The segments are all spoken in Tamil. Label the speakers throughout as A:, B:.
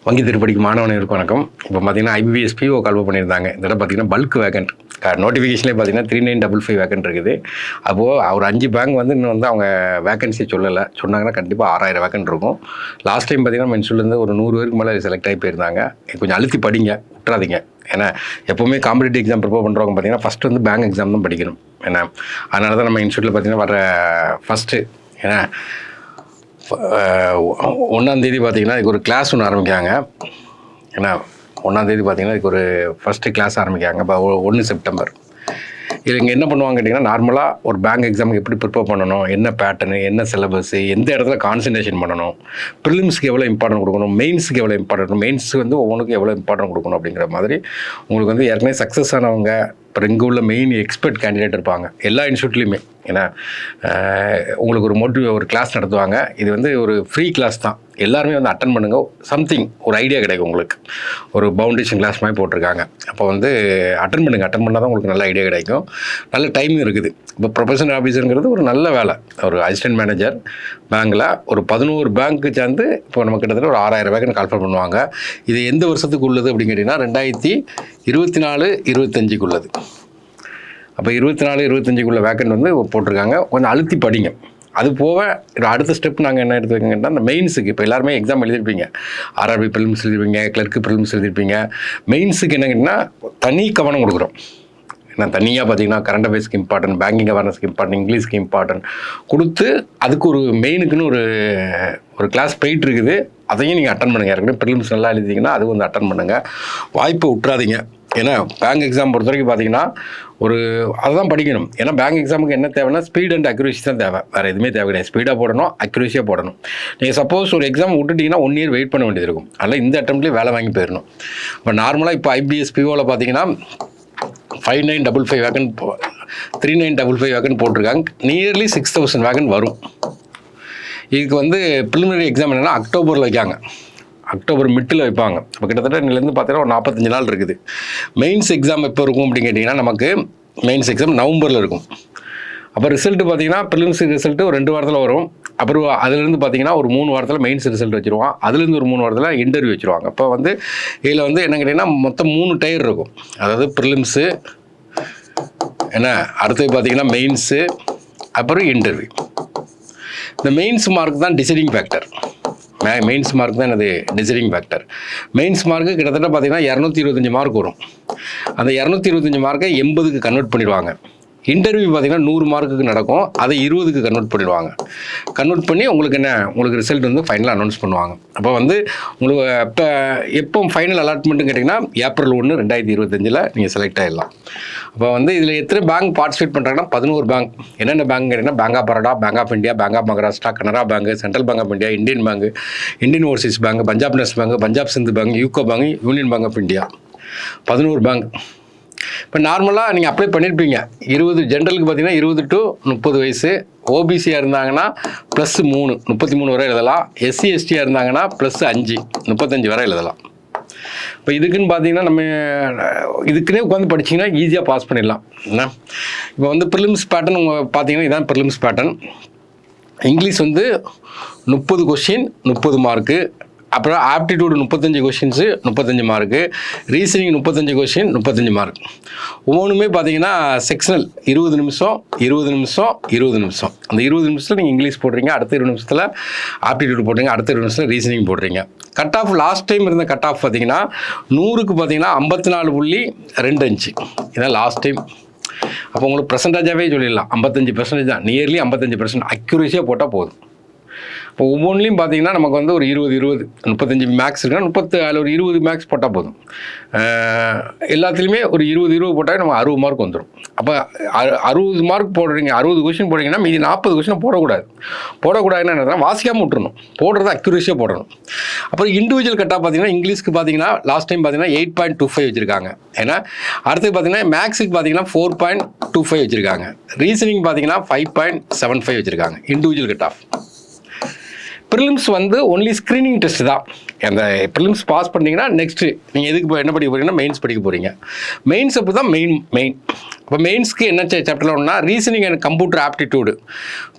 A: வங்கி திருப்படிக்கு மாணவர்களுக்கு வணக்கம். இப்போ பார்த்தீங்கன்னா ஐபிஎஸ் பிஓ கால்வ் பண்ணியிருந்தாங்க. இந்த தடவை பார்த்தீங்கன்னா பல்க் வேக்கண்ட் நோட்டிஃபிகேஷன்லேயே பார்த்தீங்கன்னா 3955 வேக்கண்ட் இருக்குது. அப்போது ஒரு 5 பேங்க் வந்து இன்னும் வந்து அவங்க வேக்கன்சி சொல்லலை. சொன்னாங்கன்னா கண்டிப்பாக 6000 வேக்கண்ட் இருக்கும். லாஸ்ட் டைம் பார்த்தீங்கன்னா மென்சூர்லேருந்து ஒரு 100 பேருக்கு மேலே செலக்ட் ஆகி போயிருந்தாங்க. கொஞ்சம் அழுத்தி படிங்க, விட்டுறாதீங்க. ஏன்னா எப்போவுமே காம்படிட்டிவ் எக்ஸாம் ப்ரிப்பேர் பண்ணுறவங்க பார்த்தீங்கன்னா ஃபஸ்ட்டு வந்து பேங்க் எக்ஸாம் தான் படிக்கணும். ஏன்னா அதனால தான் நம்ம இன்ஸ்டியூட்டில் பார்த்தீங்கன்னா வர ஃபஸ்ட்டு ஏன்னா 1ஆம் தேதி பார்த்தீங்கன்னா இதுக்கு ஒரு கிளாஸ் ஒன்று ஆரம்பிக்காங்க. ஏன்னா 1ஆம் தேதி பார்த்தீங்கன்னா இதுக்கு ஒரு ஃபஸ்ட்டு கிளாஸ் ஆரம்பிக்காங்க. இப்போ 1 செப்டம்பர். இது இங்கே என்ன பண்ணுவாங்க கேட்டிங்கன்னா, நார்மலாக ஒரு பேங்க் எக்ஸாமுக்கு எப்படி ப்ரிப்பேர் பண்ணணும், என்ன பேட்டர்னு, என்ன சிலபஸ்ஸு, எந்த இடத்துல கான்சன்ட்ரேஷன் பண்ணணும், ப்ரிலிம்ஸ்க்கு எவ்வளோ இம்பார்ட்டன்ட் கொடுக்கணும், மெயின்ஸுக்கு எவ்வளோ இம்பார்ட்டன்ட், மெயின்ஸுக்கு வந்து ஒவ்வொன்றுக்கும் எவ்வளோ இம்பார்ட்டன்ட் கொடுக்கணும் அப்படிங்கிற மாதிரி உங்களுக்கு வந்து ஏற்கனவே சக்ஸஸ் ஆனவங்க இப்போ இங்கே உள்ள மெயின் எக்ஸ்பர்ட் கேண்டிடேட் இருப்பாங்க எல்லா இன்ஸ்டியூட்லேயுமே. ஏன்னா உங்களுக்கு ஒரு கிளாஸ் நடத்துவாங்க. இது வந்து ஒரு ஃப்ரீ கிளாஸ் தான். எல்லாருமே வந்து அட்டன் பண்ணுங்க. சம்திங் ஒரு ஐடியா கிடைக்கும் உங்களுக்கு. ஒரு பவுண்டேஷன் கிளாஸ் மாதிரி போட்டிருக்காங்க. அப்போ வந்து அட்டன் பண்ணால் தான் உங்களுக்கு நல்ல ஐடியா கிடைக்கும். நல்ல டைமும் இருக்குது. இப்போ ப்ரொஃபஷனல் ஆஃபீஸருங்கிறது ஒரு நல்ல வேலை. ஒரு அசிஸ்டன்ட் மேனேஜர் பேங்க்கில் ஒரு 11 பேங்க்கு சேர்ந்து இப்போ நம்ம கிட்டத்தட்ட ஒரு 6000 வேக்கன்ட் கால்ஃபர் பண்ணுவாங்க. இது எந்த வருஷத்துக்கு உள்ளது அப்படின்னு கேட்டிங்கன்னா 2024-25 உள்ளது. அப்போ 24-25 வேக்கன்ட் வந்து போட்டிருக்காங்க. கொஞ்சம் அழுத்தி படிங்க. அது போக அடுத்த ஸ்டெப் நாங்கள் என்ன எடுத்து வைக்கங்கன்னா, அந்த மெயின்ஸுக்கு இப்போ எல்லாருமே எக்ஸாம் எழுதிருப்பீங்க. ஆர்ஆர்பி ப்ரிலிம்ஸ் எழுதிருப்பீங்க, கிளர்க்கு ப்ரிலிம்ஸ் எழுதிருப்பீங்க. மெயின்ஸுக்கு என்ன கேட்டிங்கன்னா தனி கவனம் கொடுக்குறோம். ஏன்னா தனியாக பார்த்தீங்கன்னா கரண்ட் அஃபேர்ஸ்க்கு இம்பார்ட்டன்ட், பேங்கிங் அவேர்னஸ்க்கு இம்பார்ட்டன்ட், இங்கிலீஷ்க்கு இம்பார்ட்டன்ட் கொடுத்து அதுக்கு ஒரு மெயினுக்குன்னு ஒரு கிளாஸ் போயிட்டு இருக்குது. அதையும் நீங்கள் அட்டன் பண்ணுங்கள். ஏற்கனவே ப்ரிலிம்ஸ் நல்லா எழுதிங்கன்னா அது வந்து அட்டன் பண்ணுங்கள். வாய்ப்பை விட்டுறாதீங்க. ஏன்னா பேங்க் எக்ஸாம் பொறுத்த வரைக்கும் பார்த்தீங்கன்னா அதுதான் படிக்கணும். ஏன்னா பேங்க் எக்ஸாமுக்கு என்ன தேவைன்னா ஸ்பீட் அண்ட் அக்யூரேசி தான் தேவை. வேறு எதுவுமே தேவை கிடையாது. ஸ்பீடாக போடணும், அக்யூரேசியாக போடணும். நீங்கள் சப்போஸ் ஒரு எக்ஸாம் விட்டுட்டிங்கன்னா 1 இயர் வெயிட் பண்ண வேண்டியது இருக்கும். அதனால் இந்த அட்டம்ப்ட்லேயே வேலை வாங்கி போயிடணும். இப்போ நார்மலாக இப்போ ஐபிஎஸ் பிஓவில் பார்த்தீங்கன்னா 5955 வேக்கன்ட் 3955 வேக்கன்ட் போட்டிருக்காங்க. நியர்லி 6000 வேக்கன்ட் வரும். இதுக்கு வந்து ப்ரிலிமினரி எக்ஸாம் என்னென்னா அக்டோபரில் வைக்காங்க. அக்டோபர் மிட்டில் வைப்பாங்க. இப்போ கிட்டத்தட்ட இன்னிலேருந்து பார்த்தீங்கன்னா ஒரு 45 நாள் இருக்குது. மெயின்ஸ் எக்ஸாம் எப்போ இருக்கும் அப்படின்னு கேட்டிங்கன்னா, நமக்கு மெயின்ஸ் எக்ஸாம் நவம்பரில் இருக்கும். அப்போ ரிசல்ட்டு பார்த்தீங்கன்னா ப்ரிலிம்ஸ் ரிசல்ட்டு ஒரு 2 வாரத்தில் வரும். அப்புறம் அதுலேருந்து பார்த்தீங்கன்னா ஒரு 3 வாரத்தில் மெயின்ஸ் ரிசல்ட் வச்சுருவான். அதுலேருந்து ஒரு 3 வாரத்தில் இன்டர்வியூ வச்சுருவாங்க. அப்போ வந்து இதில் வந்து என்ன கேட்டிங்கன்னா மொத்தம் 3 டயர் இருக்கும். அதாவது ப்ரிலிம்ஸு என்ன, அடுத்தது பார்த்தீங்கன்னா மெயின்ஸு, அப்புறம் இன்டர்வியூ. இந்த மெயின்ஸ் மார்க் தான் டிசைடிங் ஃபேக்டர். மெயின்ஸ் மார்க் தான் என்னது டிசைடிங் ஃபேக்டர். மெயின்ஸ் மார்க்கு கிட்டத்தட்ட பார்த்தீங்கன்னா 225 மார்க் வரும். அந்த 225 மார்க்கை 80க்கு கன்வெர்ட் பண்ணிடுவாங்க. இன்டர்வியூ பார்த்தீங்கன்னா 100 மார்க்குக்கு நடக்கும். அதை 20க்கு கன்வெர்ட் பண்ணிடுவாங்க. கன்வெர்ட் பண்ணி உங்களுக்கு ரிசல்ட் வந்து ஃபைனலாக அனௌன்ஸ் பண்ணுவாங்க. அப்போ வந்து உங்களுக்கு எப்போ ஃபைனல் அலாட்மெண்ட்டுன்னு கேட்டிங்கன்னா ஏப்ரல் 1, 2025 நீங்கள் செலக்ட் ஆகிடலாம். அப்போ வந்து இதில் எத்தனை பேங்க் பார்ட்டிசிபேட் பண்ணுறாங்கன்னா 11 பேங்க். என்னென்ன பேங்க் கேட்டிங்கன்னா bank of Baroda, bank of India, bank of Maharashtra, Canara bank, central bank of India, Indian bank, Indian overseas bank, Punjab national bank, Punjab Sind bank, UCO bank, union bank of India. 11 bank. இப்போ நார்மலாக நீங்கள் அப்ளை பண்ணியிருப்பீங்க. 20 ஜென்ரலுக்கு பார்த்தீங்கன்னா 20 to 30 வயசு. ஓபிசியாக இருந்தாங்கன்னா +3 33 வரை எழுதலாம். எஸ்சி எஸ்டியாக இருந்தாங்கன்னா +5 35 வரை எழுதலாம். இப்போ இதுக்குன்னு பார்த்தீங்கன்னா நம்ம இதுக்குன்னே உட்காந்து படிச்சிங்கன்னா ஈஸியாக பாஸ் பண்ணிடலாம். என்ன இப்போ வந்து ப்ரிலிம்ஸ் பேட்டர்ன் பார்த்தீங்கன்னா இதான் ப்ரிலிம்ஸ் பேட்டர்ன். இங்கிலீஷ் வந்து 30 கொஸ்டின் 30 மார்க்கு. அப்புறம் aptitude 35 questions 35 mark. Reasoning 35 question 35 mark. ஒவ்வொன்றுமே பார்த்தீங்கன்னா செக்ஷனல் 20 நிமிஷம் 20 நிமிஷம் 20 நிமிஷம். அந்த 20 நிமிஷத்தில் நீங்கள் இங்கிலீஷ் போடுறீங்க, அடுத்த 20 நிமிஷத்தில் ஆப்டிடியூட் போடுறீங்க, அடுத்த 20 நிமிஷத்தில் ரீசனிங் போடுறீங்க. கட் ஆஃப் லாஸ்ட் டைம் இருந்த கட் ஆஃப் பார்த்தீங்கன்னா 100க்கு பார்த்தீங்கன்னா 54.25. இதான் லாஸ்ட் டைம். அப்போ உங்களுக்கு பர்சன்டேஜாகவே சொல்லிடலாம் 55% தான். நியர்லி 55% அக்யூரேசியாக போட்டால் போதும். இப்போ ஒவ்வொன்றிலையும் பார்த்தீங்கன்னா நமக்கு வந்து ஒரு 20 35 மேக்ஸ் இருக்குன்னா 30 ஒரு 20 மேக்ஸ் போட்டால் போதும். எல்லாத்துலேயுமே ஒரு 20 போட்டால் நம்ம 60 மார்க் வந்துடும். அப்போ 60 மார்க் போடுறீங்க, 60 கொஷின் போடுறீங்கன்னா மீதி 40 கொஷினை போடக்கூடாதுன்னு என்ன வாசிக்காமல் விட்டுறணும். போடுறது அக்யூரேசியாக போடணும். அப்புறம் இண்டிவிஜுவல் கட்டாக பார்த்தீங்கன்னா இங்கிலீஷ்க்கு பார்த்தீங்கன்னா லாஸ்ட் டைம் பார்த்தீங்கன்னா 8.25 வச்சுருக்காங்க. ஏன்னா அடுத்து பார்த்தீங்கன்னா மேக்ஸுக்கு பார்த்தீங்கன்னா 4.25 வச்சுருக்காங்க. ரீசனிங் பார்த்தீங்கன்னா 5.75 வச்சுருக்காங்க. Individual cut off. ப்ரிலிம்ஸ் வந்து ஒன்லி ஸ்க்ரீனிங் டெஸ்ட் தான். அந்த ப்ரிலிம்ஸ் பாஸ் பண்ணிங்கன்னா நெக்ஸ்ட்டு நீங்கள் எதுக்கு என்ன படிக்க போகிறீங்கன்னா மெயின்ஸ் படிக்க போகிறீங்க. மெயின்ஸ் அப்போ தான் மெயின். இப்போ மெயின்ஸ்க்கு என்ன சாப்டர்ல ஒன்றா ரீசனிங் அண்ட் கம்ப்யூட்டர் ஆப்டிடியூடு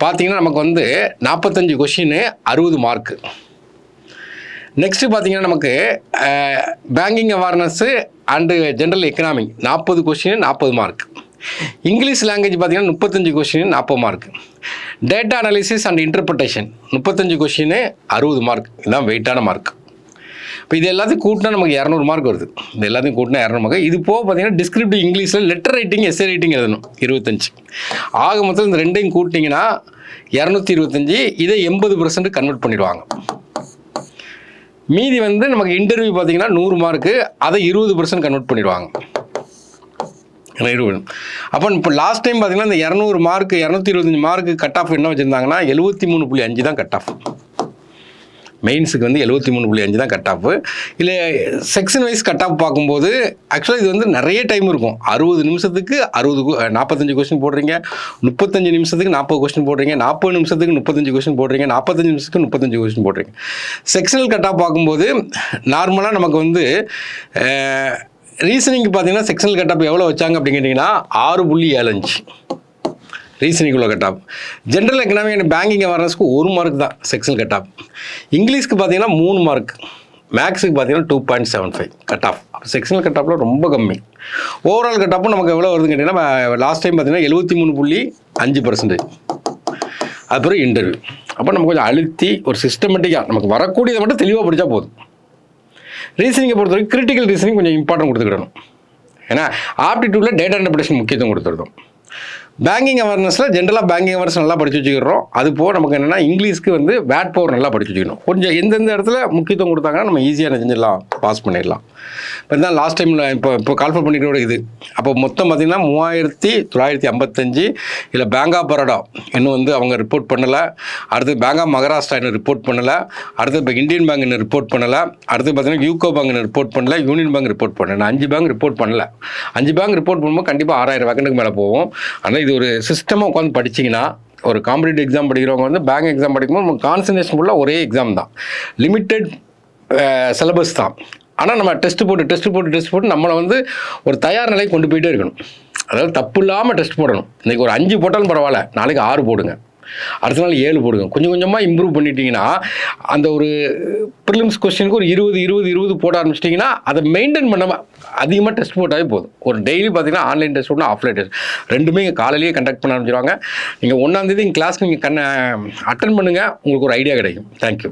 A: பார்த்தீங்கன்னா நமக்கு வந்து 45 கொஷின் 60 மார்க்கு. நெக்ஸ்ட்டு பார்த்தீங்கன்னா நமக்கு banking awareness and general economy 40 question 40 mark. English language பார்த்தீங்கன்னா 35 question 40 mark. Data analysis and interpretation 35 question 60 mark. இதுதான் வெயிட்டான மார்க். இப்போ இது எல்லாத்தையும் கூட்டினா நமக்கு 200 மார்க் வருது. இது எல்லாத்தையும் கூட்டினா 200 மார்க். இது போக பார்த்தீங்கன்னா டிஸ்கிரிப்டிவ் இங்கிலீஷில் லெட்டர் ரைட்டிங் எஸ்ஏ ரைட்டிங் எழுதணும் 25. ஆக மொத்தம் இந்த ரெண்டையும் கூட்டிங்கன்னா 225. இதை 80% கன்வெர்ட் பண்ணிடுவாங்க. மீதி வந்து நமக்கு இன்டர்வியூ பார்த்தீங்கன்னா 100 மார்க்கு, அதை 20% கன்வெர்ட் பண்ணிடுவாங்க. அப்போ இப்போ லாஸ்ட் டைம் பார்த்தீங்கன்னா இந்த 200 மார்க்கு 225 மார்க்கு கட் ஆஃப் என்ன வச்சுருந்தாங்கன்னா 73.5 தான் கட் ஆஃப். மெயின்ஸுக்கு வந்து 73.5 தான் கட் ஆஃப். இல்லை செக்ஷன் வைஸ் கட் ஆஃப் பார்க்கும்போது ஆக்சுவலாக இது வந்து நிறைய டைம் இருக்கும். 60 நிமிஷத்துக்கு 45 கொஸ்டின் போடுறீங்க, 35 நிமிஷத்துக்கு 40 கொஸ்டின் போடுறீங்க, 40 நிமிஷத்துக்கு 35 கொஸ்டின் போடுறீங்க, 45 நிமிஷத்துக்கு 35 கொஸ்டின் போடுறீங்க. செக்ஷனல் கட் ஆஃப் பார்க்கும்போது நார்மலாக நமக்கு வந்து ரீசனிங் பார்த்தீங்கன்னா செக்ஷனல் கட் ஆஃப் எவ்வளோ வச்சாங்க அப்படின்னு கேட்டிங்கன்னா 6.75 ரீசனிங் உள்ள cut off. General economy and banking அவேர்னஸ்க்கு 1 மார்க் தான் செக்ஷனல் கட் ஆஃப். இங்கிலீஷ்க்கு பார்த்தீங்கன்னா 3 மார்க், மேக்ஸுக்கு பார்த்தீங்கன்னா 2.75 கட் ஆஃப். செக்ஷனல் கட் ஆஃபில் ரொம்ப கம்மி. ஓவரால் கட் ஆஃபும் நமக்கு எவ்வளோ வருதுன்னு கேட்டிங்கன்னா லாஸ்ட் டைம் பார்த்தீங்கன்னா 73.5%. அதுக்கப்புறம் இன்டர்வியூ. அப்போ நம்ம கொஞ்சம் அழுத்தி ஒரு சிஸ்டமேட்டிக்காக நமக்கு வரக்கூடியதை மட்டும் தெளிவாக படித்தா போதும். ரீசனிங்கை பொறுத்த வரைக்கும் கிரிட்டிக்கல் ரீசனிங் கொஞ்சம் இம்பார்ட்டன்ட் கொடுத்துக்கிடணும். ஏன்னா ஆப்டிடியூடில் டேட்டா இன்டர்பிரேஷன் முக்கியத்துவம் கொடுத்துருந்தோம். பேங்கிங் அவேர்னஸில் ஜென்ரலாக பேங்கிங் அவேர்னஸ் நல்லா படித்து வச்சுக்கிறோம். அது போக நமக்கு என்னென்னா இங்கிலீஷ்க்கு வந்து வேட் பவர் நல்லா படித்து வச்சுக்கணும். கொஞ்சம் எந்தெந்த இடத்துல முக்கியத்துவம் கொடுத்தாங்கன்னா நம்ம ஈஸியாக செஞ்சிடலாம், பாஸ் பண்ணிடலாம். இப்போ தான் லாஸ்ட் டைமில் இப்போ கால்ஃபர் பண்ணிக்கிறோட இது. அப்போ மொத்தம் பார்த்திங்கன்னா 3955. இல்லை பேங்க் ஆஃப் பரோடா இன்னும் வந்து அவங்க ரிப்போர்ட் பண்ணலை. அடுத்து பேங்க் ஆஃப் மகாராஷ்டிரா இன்னும் ரிப்போர்ட் பண்ணலை. அடுத்து இப்போ இந்தியன் பேங்க் இன்னும் ரிப்போர்ட் பண்ணலை. அடுத்து பார்த்திங்கன்னா யூகோ பேங்க் இன்னும் ரிப்போர்ட் பண்ணல, யூனியன் பேங்க் ரிப்போர்ட் பண்ணல. 5 பேங்க் ரிப்போர்ட் பண்ணல. 5 பேங்க் ரிப்போர்ட் பண்ணும்போது கண்டிப்பாக 6000 வேக்கண்ட்டுக்கு மேலே போகும். ஆனால் இது ஒரு சிஸ்டமாக உட்காந்து படிச்சிங்கன்னா ஒரு காம்படிட்டிவ் எக்ஸாம் படிக்கிறவங்க வந்து பேங்க் எக்ஸாம் படிக்கும்போது நம்ம கான்சன்ட்ரேஷன் ஃபுல்லாக ஒரே எக்ஸாம் தான், லிமிட்டெட் சிலபஸ் தான். ஆனால் நம்ம டெஸ்ட் போட்டு நம்மளை வந்து ஒரு தயார் நிலைக்கு கொண்டு போயிட்டே இருக்கணும். அதாவது தப்பு இல்லாமல் டெஸ்ட் போடணும். இன்றைக்கி ஒரு 5 போட்டாலும் பரவாயில்ல, நாளைக்கு 6 போடுங்க, அடுத்த நாள் 7 போடுங்க. கொஞ்சம் கொஞ்சமாக இம்ப்ரூவ் பண்ணிட்டீங்கன்னா அந்த ஒரு ப்ரிலிம்ஸ் கொஸ்டினுக்கு ஒரு 20 போட ஆரம்பிச்சிட்டிங்கன்னா அதை மெயின்டைன் பண்ண அதிகமாக டெஸ்ட் போட்டாவே போதும். ஒரு டெய்லி பார்த்தீங்கன்னா ஆன்லைன் டெஸ்ட் ஒன்று, ஆஃப்லைன் டெஸ்ட் ரெண்டுமே இங்கே காலையிலேயே கண்டக்ட் பண்ண ஆரம்பிச்சிருவாங்க. நீங்கள் 1ஆம் தேதி கிளாஸ் நீங்கள் அட்டன் பண்ணுங்கள், உங்களுக்கு ஒரு ஐடியா கிடைக்கும். தேங்க்யூ.